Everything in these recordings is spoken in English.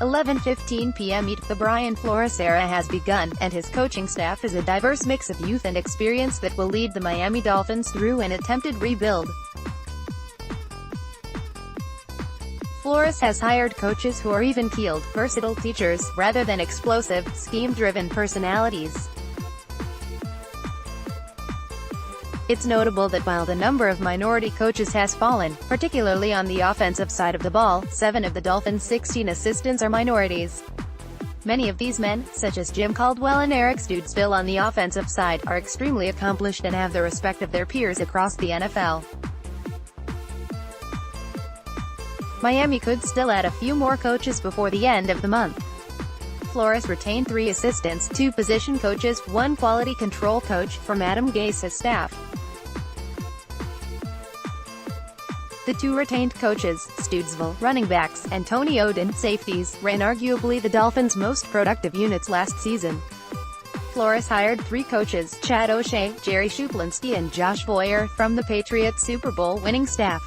11:15 p.m. ETThe Brian Flores era has begun, and his coaching staff is a diverse mix of youth and experience that will lead the Miami Dolphins through an attempted rebuild. Flores has hired coaches who are even-keeled, versatile teachers, rather than explosive, scheme-driven personalities. It's notable that while the number of minority coaches has fallen, particularly on the offensive side of the ball, 7 of the Dolphins' 16 assistants are minorities. Many of these men, such as Jim Caldwell and Eric Studesville on the offensive side, are extremely accomplished and have the respect of their peers across the NFL. Miami could still add a few more coaches before the end of the month. Flores retained 3 assistants, 2 position coaches, 1 quality control coach, from Adam Gase's staff. The 2 retained coaches, Studesville, running backs, and Tony Oden, safeties, ran arguably the Dolphins' most productive units last season. Flores hired 3 coaches, Chad O'Shea, Jerry Shuplinski and Josh Boyer, from the Patriots' Super Bowl winning staff.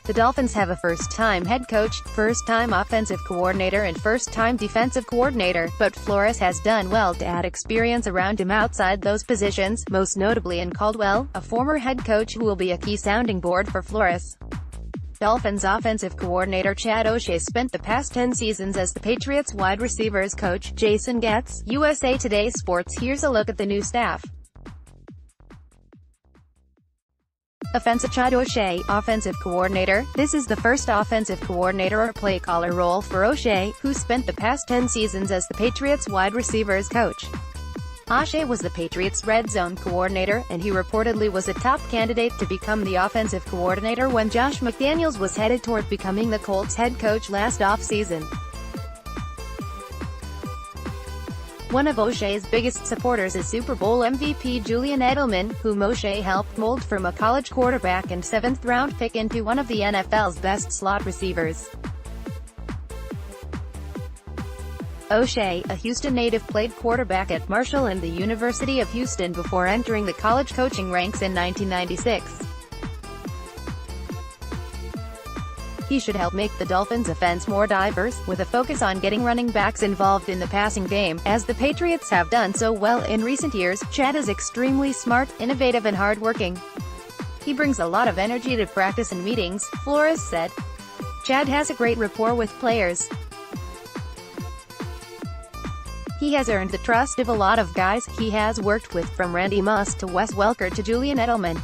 The Dolphins have a first-time head coach, first-time offensive coordinator and first-time defensive coordinator, but Flores has done well to add experience around him outside those positions, most notably in Caldwell, a former head coach who will be a key sounding board for Flores. Dolphins offensive coordinator Chad O'Shea spent the past 10 seasons as the Patriots wide receivers coach. Jason Getz, USA Today Sports. Here's a look at the new staff. Offensive: Chad O'Shea, offensive coordinator. This is the first offensive coordinator or play caller role for O'Shea, who spent the past 10 seasons as the Patriots wide receivers coach. O'Shea was the Patriots red zone coordinator, and he reportedly was a top candidate to become the offensive coordinator when Josh McDaniels was headed toward becoming the Colts head coach last offseason. One of O'Shea's biggest supporters is Super Bowl MVP Julian Edelman, whom O'Shea helped mold from a college quarterback and 7th-round pick into one of the NFL's best slot receivers. O'Shea, a Houston native, played quarterback at Marshall and the University of Houston before entering the college coaching ranks in 1996. He should help make the Dolphins' offense more diverse, with a focus on getting running backs involved in the passing game, as the Patriots have done so well in recent years. Chad is extremely smart, innovative and hard-working. He brings a lot of energy to practice and meetings, Flores said. Chad has a great rapport with players. He has earned the trust of a lot of guys he has worked with, from Randy Moss to Wes Welker to Julian Edelman.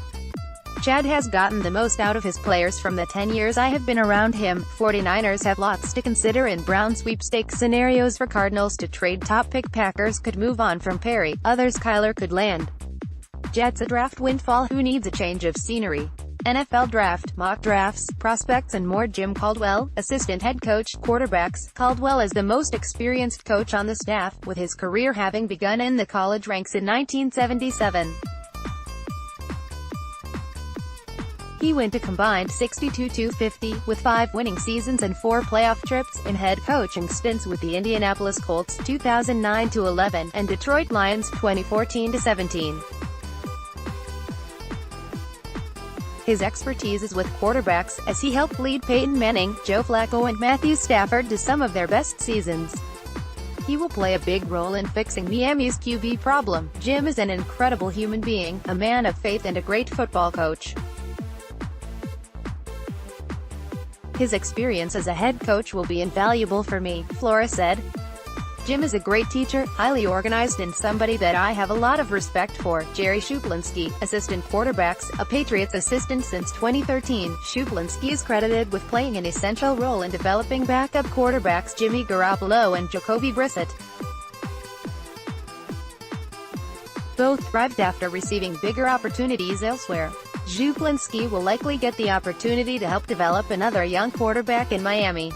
Chad has gotten the most out of his players from the 10 years I have been around him. 49ers have lots to consider in Brown sweepstakes scenarios for Cardinals to trade top pick. Packers could move on from Perry, others Kyler could land. Jets a draft windfall. Who needs a change of scenery? NFL draft, mock drafts, prospects and more. Jim Caldwell, assistant head coach, quarterbacks. Caldwell is the most experienced coach on the staff, with his career having begun in the college ranks in 1977. He went a combined 62-50, with 5 winning seasons and 4 playoff trips, in head coaching stints with the Indianapolis Colts 2009-11, and Detroit Lions 2014-17. His expertise is with quarterbacks, as he helped lead Peyton Manning, Joe Flacco and Matthew Stafford to some of their best seasons. He will play a big role in fixing Miami's QB problem. Jim is an incredible human being, a man of faith and a great football coach. His experience as a head coach will be invaluable for me, Flores said. Jim is a great teacher, highly organized and somebody that I have a lot of respect for. Jerry Shuplinski, assistant quarterbacks, a Patriots assistant since 2013. Shuplinski is credited with playing an essential role in developing backup quarterbacks Jimmy Garoppolo and Jacoby Brissett. Both thrived after receiving bigger opportunities elsewhere. Shuplinski will likely get the opportunity to help develop another young quarterback in Miami.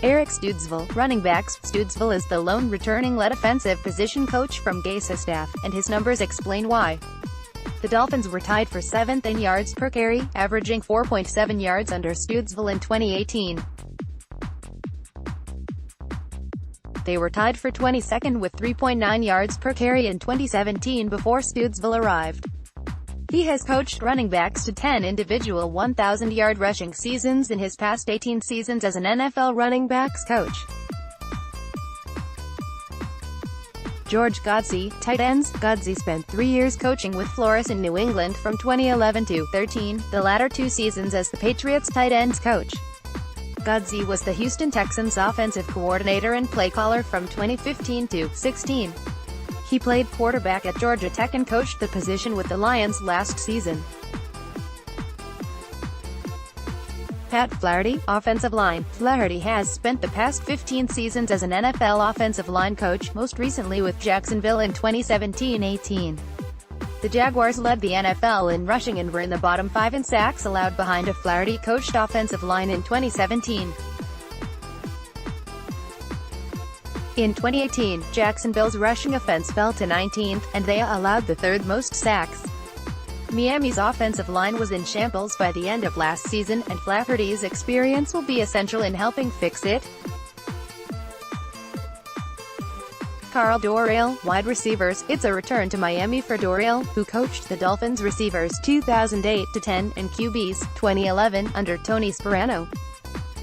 Eric Studesville, running backs. Studesville is the lone returning lead offensive position coach from Gase's staff, and his numbers explain why. The Dolphins were tied for 7th in yards per carry, averaging 4.7 yards under Studesville in 2018. They were tied for 22nd with 3.9 yards per carry in 2017 before Studesville arrived. He has coached running backs to 10 individual 1,000-yard rushing seasons in his past 18 seasons as an NFL running backs coach. George Godsey, tight ends. Godsey spent 3 years coaching with Flores in New England from 2011 to 13, the latter 2 seasons as the Patriots tight ends coach. Godsey was the Houston Texans offensive coordinator and play caller from 2015 to 16. He played quarterback at Georgia Tech and coached the position with the Lions last season. Pat Flaherty, offensive line. Flaherty has spent the past 15 seasons as an NFL offensive line coach, most recently with Jacksonville in 2017-18. The Jaguars led the NFL in rushing and were in the bottom 5 in sacks allowed behind a Flaherty-coached offensive line in 2017. In 2018, Jacksonville's rushing offense fell to 19th, and they allowed the 3rd most sacks. Miami's offensive line was in shambles by the end of last season, and Flaherty's experience will be essential in helping fix it. Carl Dorrell, wide receivers. It's a return to Miami for Dorrell, who coached the Dolphins receivers 2008-10 and QBs 2011 under Tony Sparano.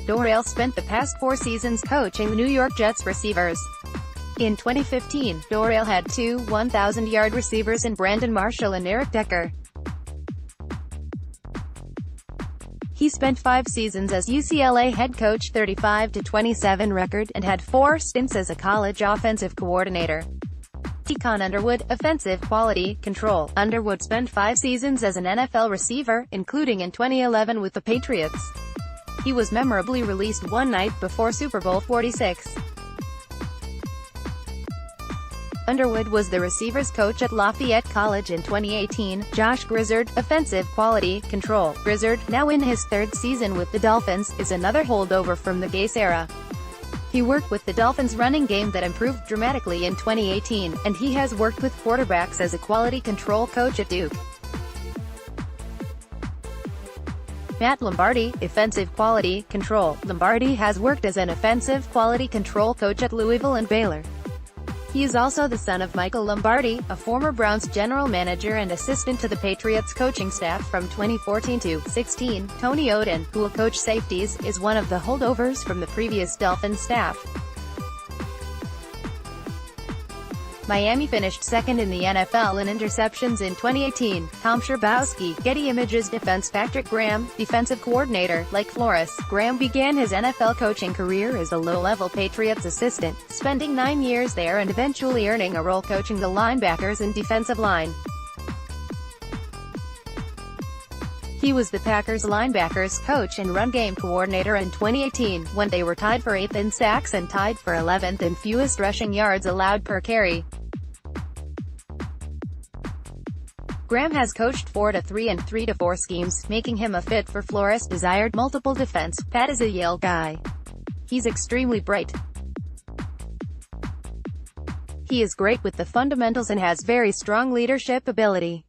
Dorrell spent the past 4 seasons coaching the New York Jets receivers. In 2015, Dorrell had 2 1,000-yard receivers in Brandon Marshall and Eric Decker. He spent 5 seasons as UCLA head coach, 35-27 record, and had 4 stints as a college offensive coordinator. Con Underwood, offensive quality control. Underwood spent 5 seasons as an NFL receiver, including in 2011 with the Patriots. He was memorably released one night before Super Bowl 46. Underwood was the receivers coach at Lafayette College in 2018. Josh Grizzard, offensive quality control. Grizzard, now in his 3rd season with the Dolphins, is another holdover from the Gase era. He worked with the Dolphins' running game that improved dramatically in 2018, and he has worked with quarterbacks as a quality control coach at Duke. Matt Lombardi, offensive quality control. Lombardi has worked as an offensive quality control coach at Louisville and Baylor. He is also the son of Michael Lombardi, a former Browns general manager and assistant to the Patriots coaching staff from 2014 to 16. Tony Oden, who will coach safeties, is one of the holdovers from the previous Dolphins staff. Miami finished 2nd in the NFL in interceptions in 2018. Tom Sherabowski, Getty Images defense. Patrick Graham, defensive coordinator. Like Flores, Graham began his NFL coaching career as a low-level Patriots assistant, spending 9 years there and eventually earning a role coaching the linebackers and defensive line. He was the Packers linebackers coach and run game coordinator in 2018, when they were tied for 8th in sacks and tied for 11th in fewest rushing yards allowed per carry. Graham has coached 4-3 and 3-4 schemes, making him a fit for Flores' desired multiple defense. Pat is a Yale guy. He's extremely bright. He is great with the fundamentals and has very strong leadership ability.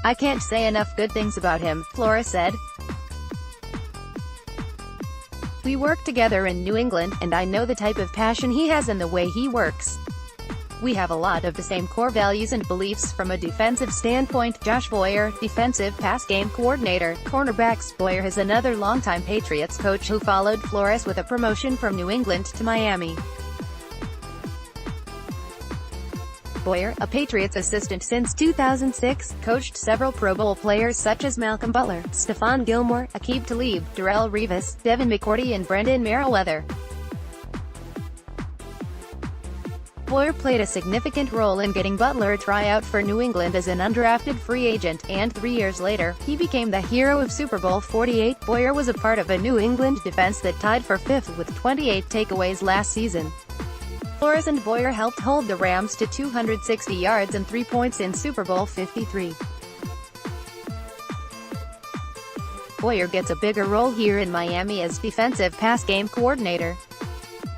I can't say enough good things about him, Flores said. We worked together in New England, and I know the type of passion he has and the way he works. We have a lot of the same core values and beliefs from a defensive standpoint. Josh Boyer, defensive pass game coordinator. Cornerbacks. Boyer is another longtime Patriots coach who followed Flores with a promotion from New England to Miami. Boyer, a Patriots assistant since 2006, coached several Pro Bowl players such as Malcolm Butler, Stephon Gilmore, Aqib Talib, Darrelle Revis, Devin McCourty and Brendan Merriweather. Boyer played a significant role in getting Butler a tryout for New England as an undrafted free agent, and 3 years later, he became the hero of Super Bowl 48. Boyer was a part of a New England defense that tied for 5th with 28 takeaways last season. Flores and Boyer helped hold the Rams to 260 yards and 3 points in Super Bowl 53. Boyer gets a bigger role here in Miami as defensive pass game coordinator.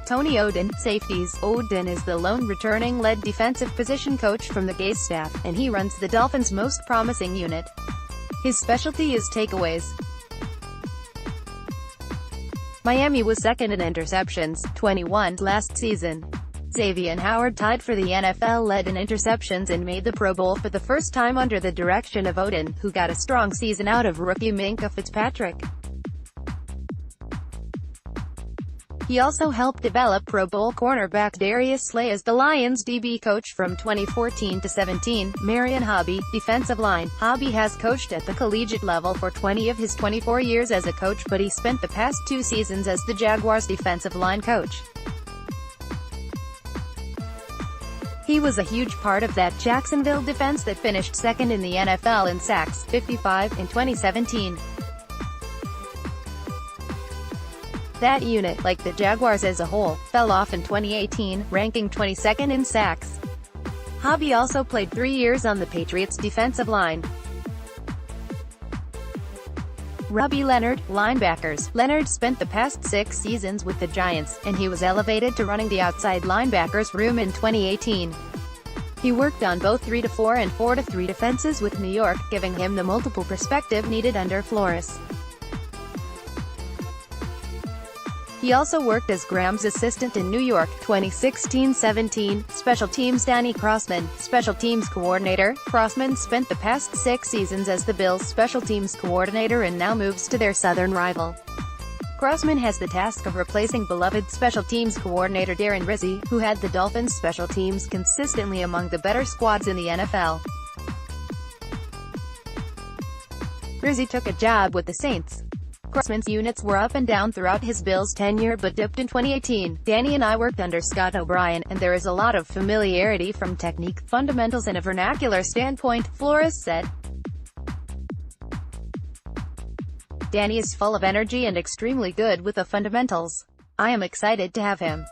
Tony Oden, safeties. Oden is the lone returning lead defensive position coach from the Gase staff, and he runs the Dolphins' most promising unit. His specialty is takeaways. Miami was 2nd in interceptions, 21, last season. Xavier Howard tied for the NFL lead in interceptions and made the Pro Bowl for the first time under the direction of Odin, who got a strong season out of rookie Minkah Fitzpatrick. He also helped develop Pro Bowl cornerback Darius Slay as the Lions' DB coach from 2014 to 17. Marion Hobby, defensive line. Hobby has coached at the collegiate level for 20 of his 24 years as a coach, but he spent the past 2 seasons as the Jaguars' defensive line coach. He was a huge part of that Jacksonville defense that finished second in the NFL in sacks, 55, in 2017. That unit, like the Jaguars as a whole, fell off in 2018, ranking 22nd in sacks. Hobby also played 3 years on the Patriots' defensive line. Robbie Leonard, linebackers. Leonard spent the past 6 seasons with the Giants, and he was elevated to running the outside linebackers room in 2018. He worked on both 3-4 and 4-3 defenses with New York, giving him the multiple perspective needed under Flores. He also worked as Graham's assistant in New York, 2016-17. Special teams. Danny Crossman, special teams coordinator. Crossman spent the past 6 seasons as the Bills' special teams coordinator and now moves to their southern rival. Crossman has the task of replacing beloved special teams coordinator Darren Rizzi, who had the Dolphins' special teams consistently among the better squads in the NFL. Rizzi took a job with the Saints. Crossman's units were up and down throughout his Bills tenure but dipped in 2018. Danny and I worked under Scott O'Brien, and there is a lot of familiarity from technique, fundamentals and a vernacular standpoint, Flores said. Danny is full of energy and extremely good with the fundamentals. I am excited to have him.